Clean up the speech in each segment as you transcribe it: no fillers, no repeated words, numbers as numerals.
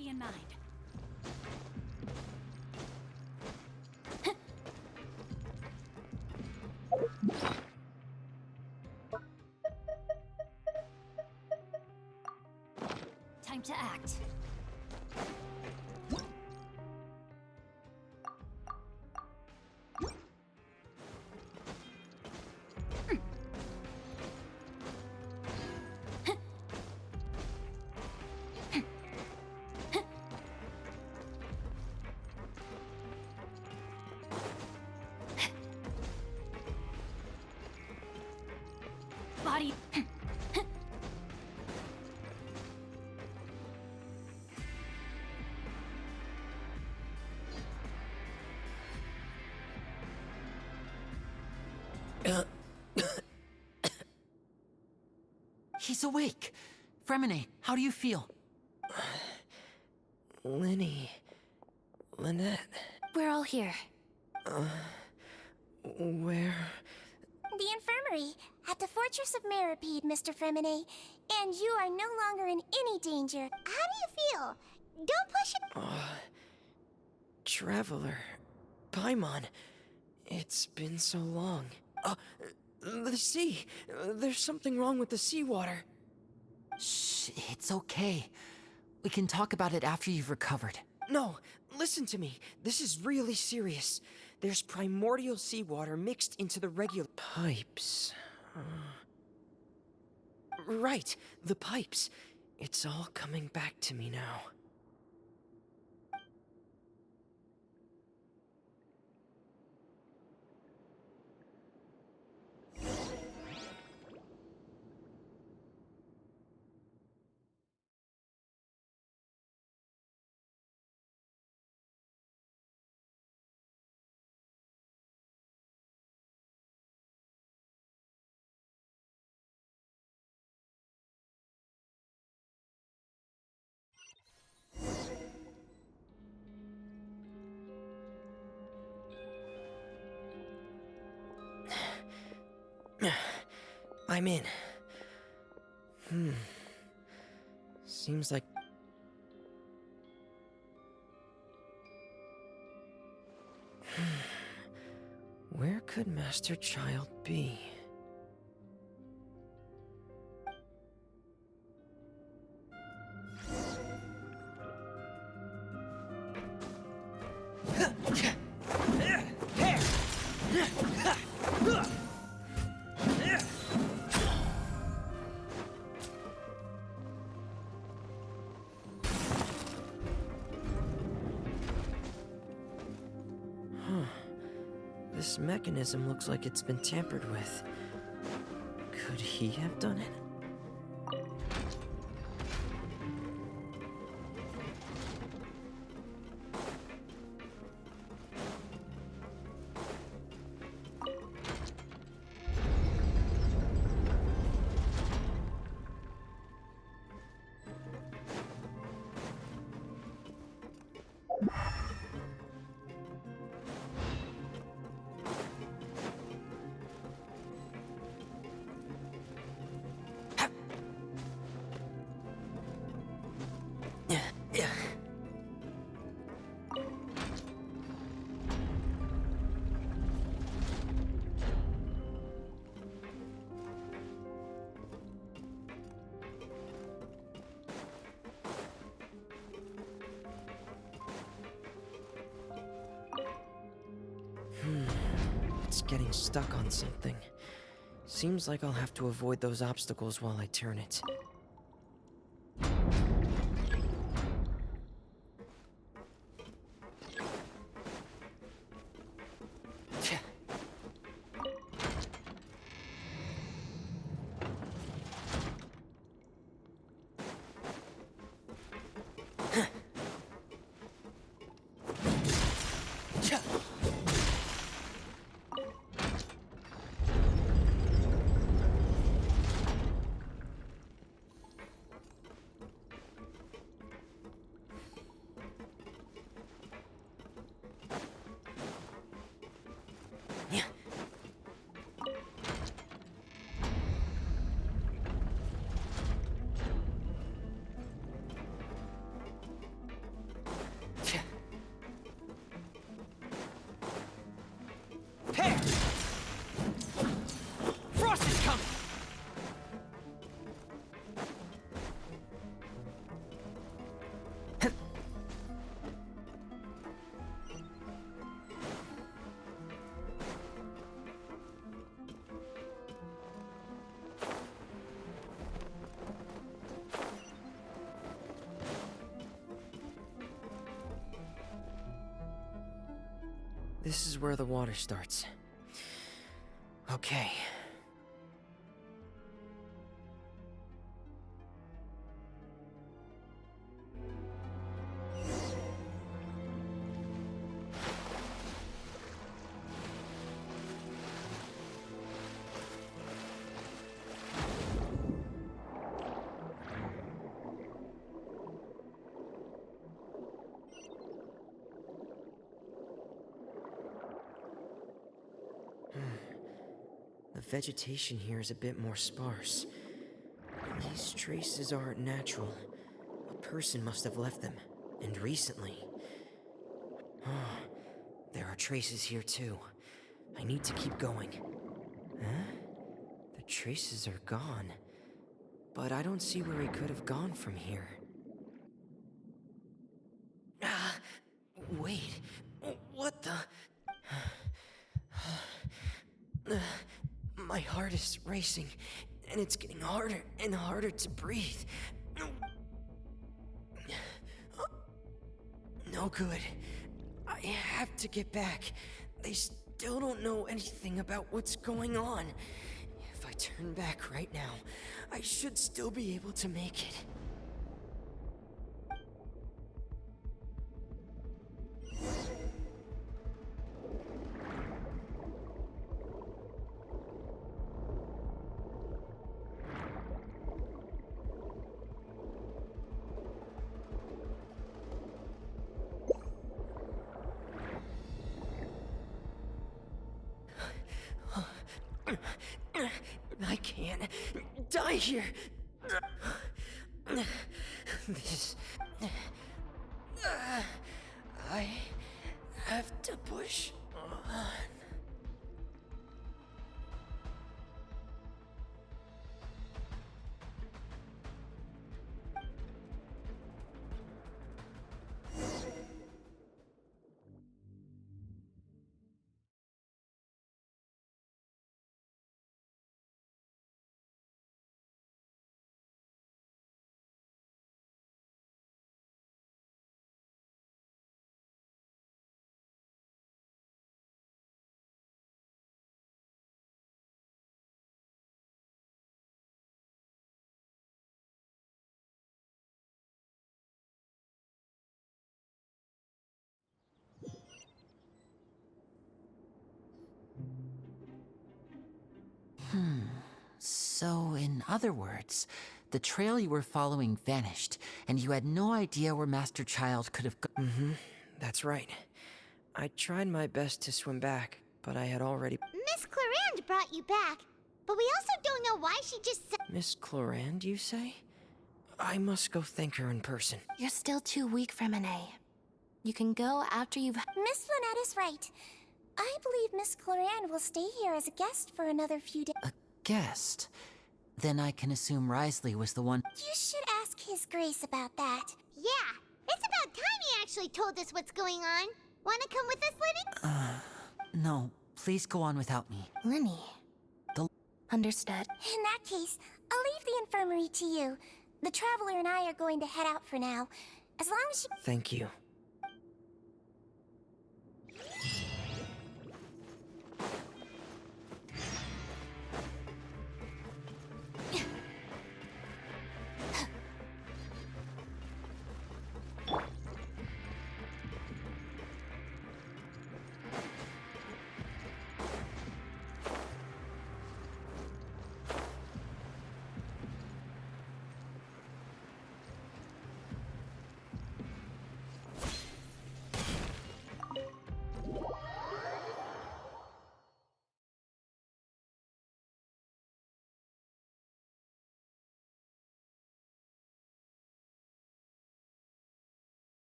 body and mind. Time to act. Body. He's awake. Fremine, how do you feel? Lenny... Lynette... We're all here. Where... The infirmary, at the Fortress of Meripede, Mr. Fremine. And you are no longer in any danger. How do you feel? Don't push it. Traveler... Paimon... It's been so long. The sea! There's something wrong with the seawater. Shh, it's okay. We can talk about it after you've recovered. No, listen to me. This is really serious. There's primordial seawater mixed into the regular pipes. Right, the pipes. It's all coming back to me now. I'm in. Seems like... Where could Master Child be? This mechanism looks like it's been tampered with. Could he have done it? It's getting stuck on something. Seems like I'll have to avoid those obstacles while I turn it. This is where the water starts. Okay. The vegetation here is a bit more sparse. These traces aren't natural. A person must have left them, and recently. There are traces here too. I need to keep going. Huh? The traces are gone. But I don't see where he could have gone from here. Wait. What the? My heart is racing, and it's getting harder and harder to breathe. No good. I have to get back. They still don't know anything about what's going on. If I turn back right now, I should still be able to make it. I can't die here. This. I have to push on. So, in other words, the trail you were following vanished, and you had no idea where Master Child could have gone. That's right. I tried my best to swim back, but I had already. Miss Clarande brought you back, but we also don't know why she just said. Miss Clarande, you say? I must go thank her in person. You're still too weak, Freminet. You can go after you've... Miss Lynette is right. I believe Miss Clarande will stay here as a guest for another few days. A guest? Then I can assume Risley was the one. You should ask His Grace about that. Yeah, it's about time he actually told us what's going on. Wanna come with us, Lenny? No, please go on without me. Lenny. The- Understood. In that case, I'll leave the infirmary to you. The Traveler and I are going to head out for now. As long as you... Thank you.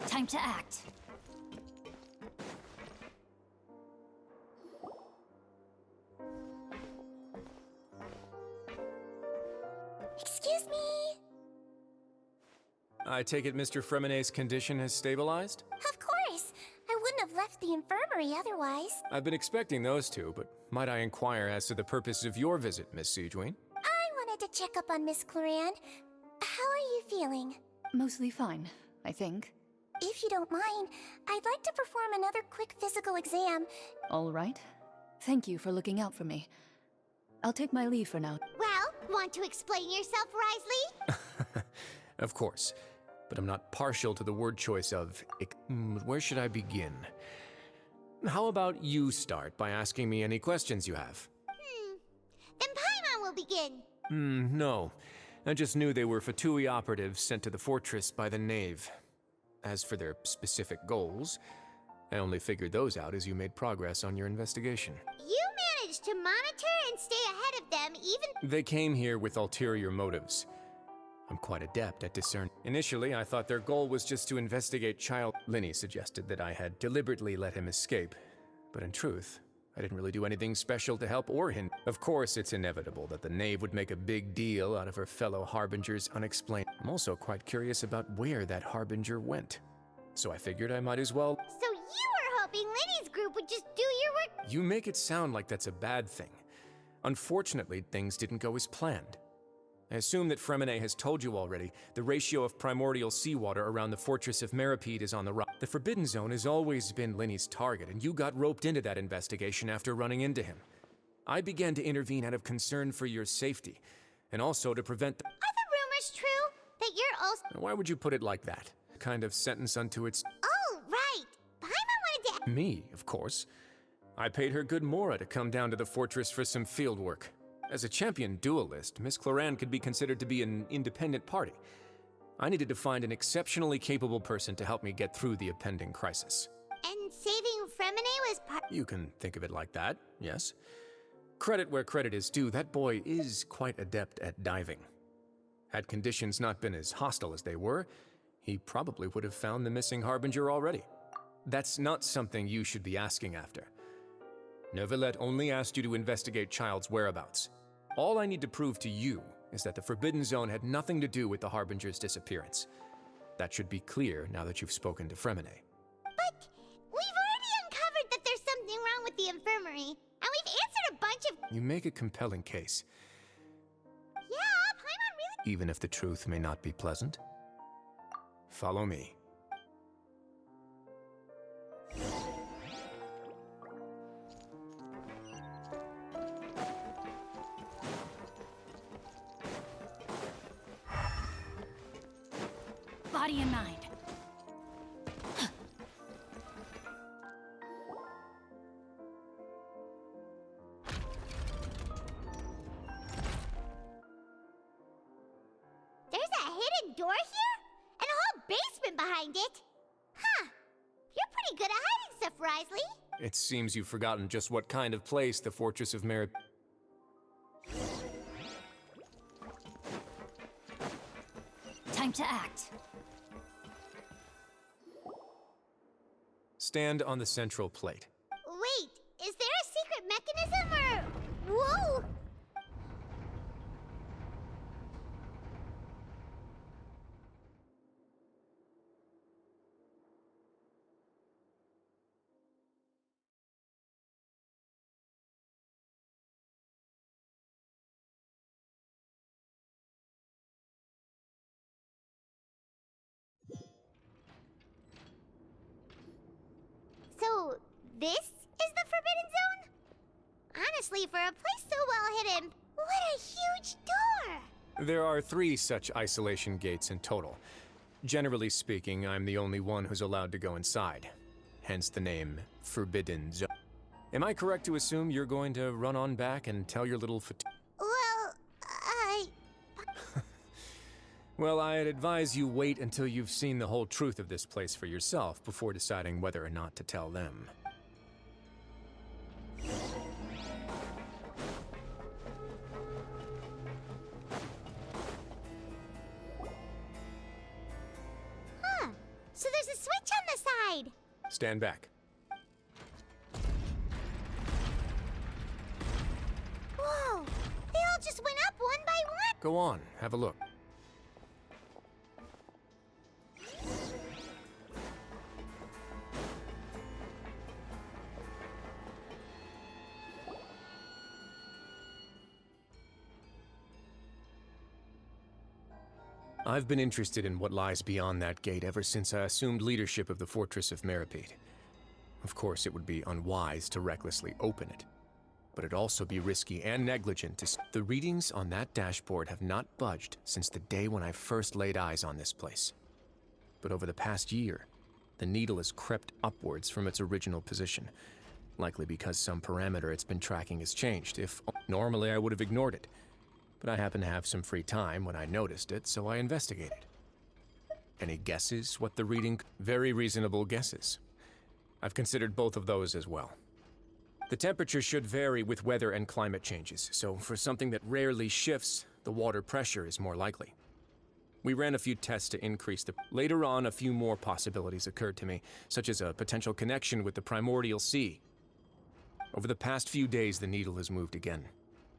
Time to act. Excuse me? I take it Mr. Freminet's condition has stabilized? Of course. I wouldn't have left the infirmary otherwise. I've been expecting those two, but might I inquire as to the purpose of your visit, Miss Sejuane? I wanted to check up on Miss Cloran. How are you feeling? Mostly fine, I think. If you don't mind, I'd like to perform another quick physical exam. All right. Thank you for looking out for me. I'll take my leave for now. Well, want to explain yourself, Risley? Of course, but I'm not partial to the word choice of... Where should I begin? How about you start by asking me any questions you have? Then Paimon will begin. No. I just knew they were Fatui operatives sent to the fortress by the Knave. As for their specific goals, I only figured those out as you made progress on your investigation. You managed to monitor and stay ahead of them even... They came here with ulterior motives. I'm quite adept at discerning. Initially, I thought their goal was just to investigate Child. Linny suggested that I had deliberately let him escape, but in truth, I didn't really do anything special to help or hinder. Of course, it's inevitable that the Knave would make a big deal out of her fellow Harbinger's unexplained. I'm also quite curious about where that Harbinger went, so I figured I might as well. So you were hoping Linny's group would just do your work? You make it sound like that's a bad thing. Unfortunately, things didn't go as planned. I assume that Fremine has told you already, the ratio of primordial seawater around the fortress of Meripede is on the rise. The Forbidden Zone has always been Linny's target, and you got roped into that investigation after running into him. I began to intervene out of concern for your safety, and also to prevent the— Are the rumors true? That you're also... Why would you put it like that? Kind of sentence unto its— Oh, right. Paimon wanted to... Me, of course. I paid her good Mora to come down to the fortress for some field work. As a champion duelist, Miss Cloran could be considered to be an independent party. I needed to find an exceptionally capable person to help me get through the impending crisis. And saving Fremine was part... You can think of it like that, yes. Credit where credit is due, that boy is quite adept at diving. Had conditions not been as hostile as they were, he probably would have found the missing Harbinger already. That's not something you should be asking after. Neuvillette only asked you to investigate Child's whereabouts. All I need to prove to you is that the Forbidden Zone had nothing to do with the Harbinger's disappearance. That should be clear now that you've spoken to Fremine. But we've already uncovered that there's something wrong with the infirmary, and we've answered a bunch of... You make a compelling case, Yeah, Paimon really... even if the truth may not be pleasant. Follow me. Body and mind. There's a hidden door here? And a whole basement behind it? Huh. You're pretty good at hiding stuff, Risley. It seems you've forgotten just what kind of place the Fortress of Meripede. Time to act. Stand on the central plate. Wait, is there a secret mechanism or... Whoa! So, this is the Forbidden Zone? Honestly, for a place so well hidden, what a huge door! There are 3 such isolation gates in total. Generally speaking, I'm the only one who's allowed to go inside. Hence the name Forbidden Zone. Am I correct to assume you're going to run on back and tell your little Well, Well, I'd advise you wait until you've seen the whole truth of this place for yourself before deciding whether or not to tell them. Huh. So there's a switch on the side. Stand back. Whoa. They all just went up one by one. Go on, have a look. I've been interested in what lies beyond that gate ever since I assumed leadership of the Fortress of Meripede. Of course, it would be unwise to recklessly open it, but it'd also be risky and negligent to... The readings on that dashboard have not budged since the day when I first laid eyes on this place. But over the past year, the needle has crept upwards from its original position, likely because some parameter it's been tracking has changed. If normally I would have ignored it, but I happened to have some free time when I noticed it, so I investigated. Any guesses what the reading... Very reasonable guesses. I've considered both of those as well. The temperature should vary with weather and climate changes, so for something that rarely shifts, the water pressure is more likely. We ran a few tests to increase the... Later on, a few more possibilities occurred to me, such as a potential connection with the primordial sea. Over the past few days, the needle has moved again.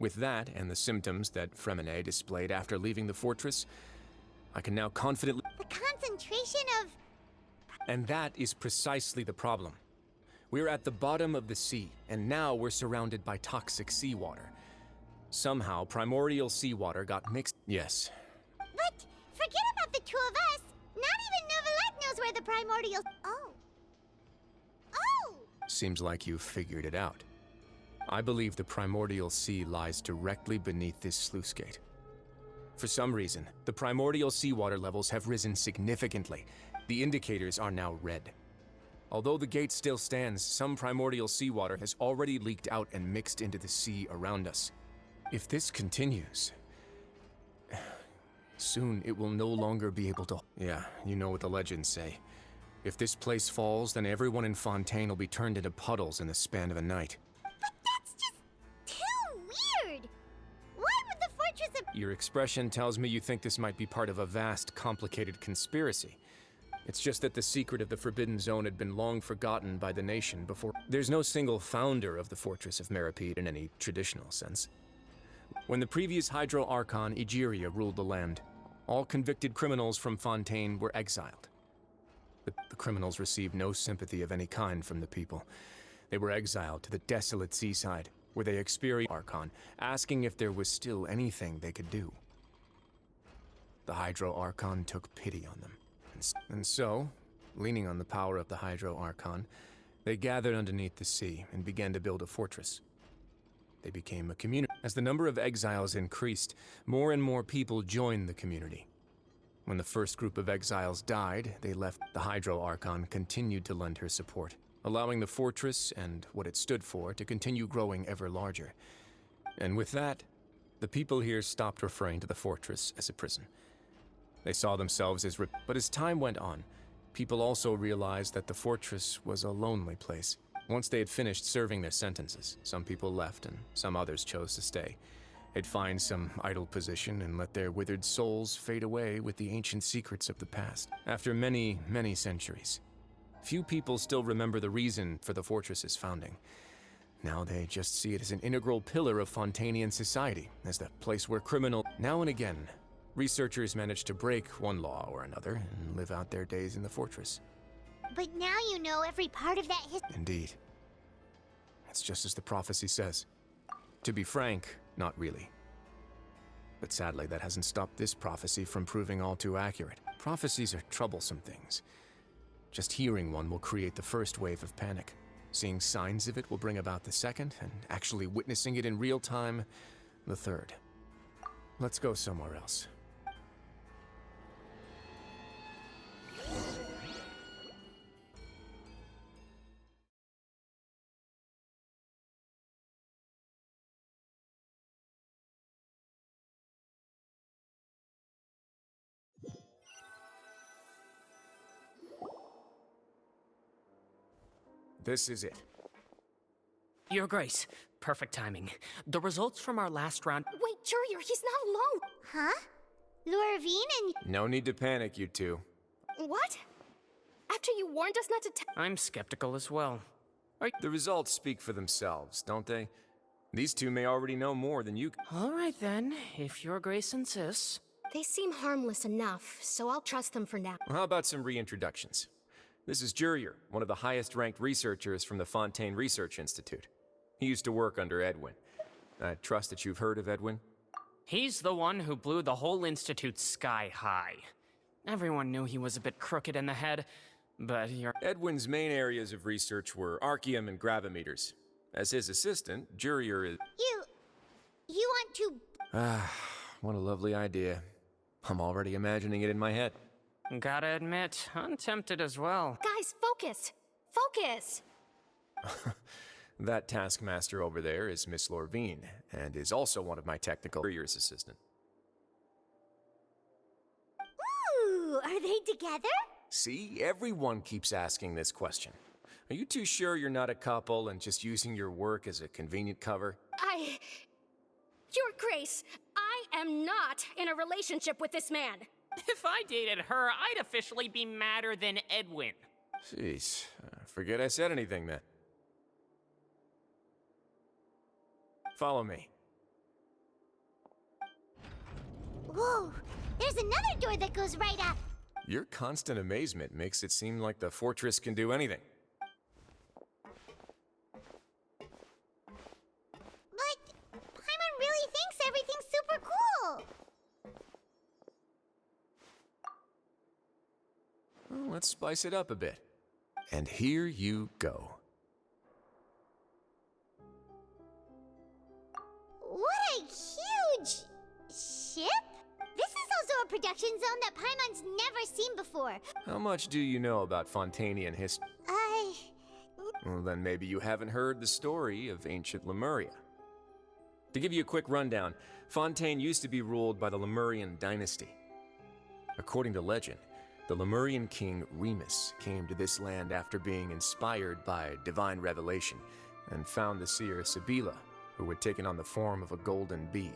With that, and the symptoms that Fremine displayed after leaving the fortress, I can now confidently... The concentration of... And that is precisely the problem. We're at the bottom of the sea, and now we're surrounded by toxic seawater. Somehow, primordial seawater got mixed... Yes. But forget about the two of us. Not even Novelette knows where the primordial... Oh. Oh! Seems like you've figured it out. I believe the primordial sea lies directly beneath this sluice gate. For some reason, the primordial seawater levels have risen significantly. The indicators are now red. Although the gate still stands, some primordial seawater has already leaked out and mixed into the sea around us. If this continues, soon it will no longer be able to... Yeah, you know what the legends say. If this place falls, then everyone in Fontaine will be turned into puddles in the span of a night. But that's just too weird! Why would the Fortress of... Your expression tells me you think this might be part of a vast, complicated conspiracy. It's just that the secret of the Forbidden Zone had been long forgotten by the nation before... There's no single founder of the Fortress of Meripede in any traditional sense. When the previous Hydro Archon, Egeria, ruled the land, all convicted criminals from Fontaine were exiled. The criminals received no sympathy of any kind from the people. They were exiled to the desolate seaside, where they experienced Archon, asking if there was still anything they could do. The Hydro Archon took pity on them. And so, leaning on the power of the Hydro Archon, they gathered underneath the sea and began to build a fortress. They became a community. As the number of exiles increased, more and more people joined the community. When the first group of exiles died, they left. The Hydro Archon continued to lend her support, allowing the fortress and what it stood for to continue growing ever larger. And with that, the people here stopped referring to the fortress as a prison. They saw themselves as... But as time went on, people also realized that the fortress was a lonely place. Once they had finished serving their sentences, some people left and some others chose to stay. They'd find some idle position and let their withered souls fade away with the ancient secrets of the past. After many, many centuries, few people still remember the reason for the fortress's founding. Now they just see it as an integral pillar of Fontainian society, as the place where criminal... Now and again, researchers manage to break one law or another and live out their days in the fortress. But now you know every part of that Indeed. It's just as the prophecy says. To be frank, not really. But sadly, that hasn't stopped this prophecy from proving all too accurate. Prophecies are troublesome things. Just hearing one will create the first wave of panic. Seeing signs of it will bring about the second, and actually witnessing it in real time, the third. Let's go somewhere else. This is it. Your Grace, perfect timing. The results from our last round... Wait, Jurier, he's not alone! Huh? Lorvine and... No need to panic, you two. What? After you warned us not to I'm skeptical as well. The results speak for themselves, don't they? These two may already know more than you... All right then, if Your Grace insists. They seem harmless enough, so I'll trust them for now. Well, how about some reintroductions? This is Jurier, one of the highest-ranked researchers from the Fontaine Research Institute. He used to work under Edwin. I trust that you've heard of Edwin? He's the one who blew the whole institute sky high. Everyone knew he was a bit crooked in the head, but you're... Edwin's main areas of research were archeum and gravimeters. As his assistant, Jurier is... You want to... Ah, what a lovely idea. I'm already imagining it in my head. Gotta admit, I'm tempted as well. Guys, focus! Focus! That taskmaster over there is Miss Lorvine, and is also one of my technical careers assistant. Ooh, are they together? See, everyone keeps asking this question. Are you too sure you're not a couple and just using your work as a convenient cover? Your Grace, I am not in a relationship with this man. If I dated her, I'd officially be madder than Edwin. Jeez, forget I said anything then. Follow me. Whoa, there's another door that goes right up. Your constant amazement makes it seem like the fortress can do anything. But Paimon really thinks everything's super cool. Well, let's spice it up a bit. And here you go. What a huge ship? This is also a production zone that Paimon's never seen before. How much do you know about Fontainian history? Well, then maybe you haven't heard the story of ancient Lemuria. To give you a quick rundown, Fontaine used to be ruled by the Lemurian dynasty. According to legend, the Lemurian king Remus came to this land after being inspired by divine revelation and found the seer Sibila, who had taken on the form of a golden bee.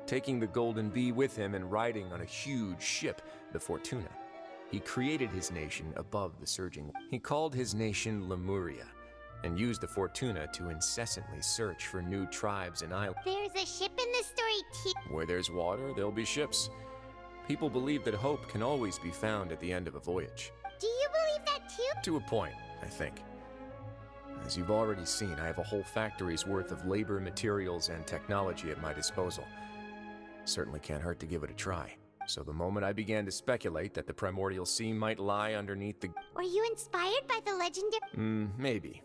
Taking the golden bee with him and riding on a huge ship, the Fortuna, he created his nation above the surging. He called his nation Lemuria and used the Fortuna to incessantly search for new tribes and islands. There's a ship in this story too. Where there's water, there'll be ships. People believe that hope can always be found at the end of a voyage. Do you believe that too? To a point, I think. As you've already seen, I have a whole factory's worth of labor, materials, and technology at my disposal. Certainly can't hurt to give it a try. So the moment I began to speculate that the primordial sea might lie underneath the... Were you inspired by the legendary... Maybe.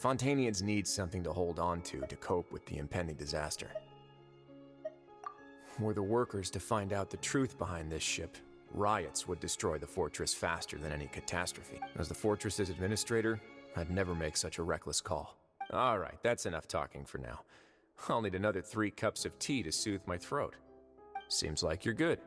Fontainians need something to hold on to cope with the impending disaster. Were the workers to find out the truth behind this ship, riots would destroy the fortress faster than any catastrophe. As the fortress's administrator, I'd never make such a reckless call. All right, that's enough talking for now. I'll need another 3 cups of tea to soothe my throat. Seems like you're good.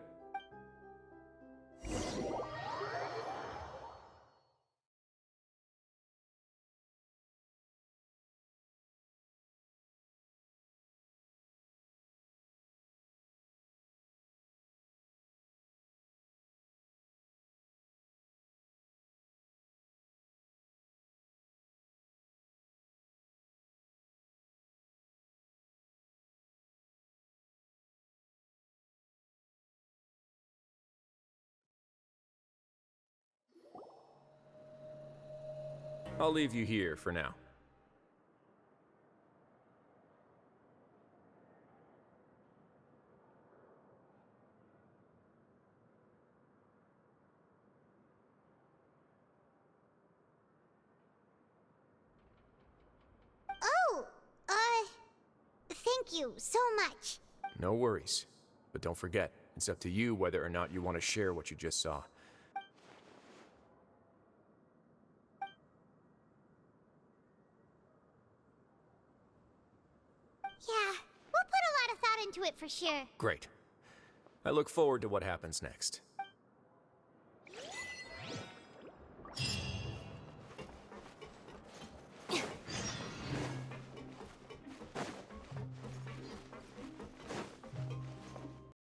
I'll leave you here for now. Oh, thank you so much. No worries. But don't forget, it's up to you whether or not you want to share what you just saw. Yeah, we'll put a lot of thought into it for sure. Great. I look forward to what happens next.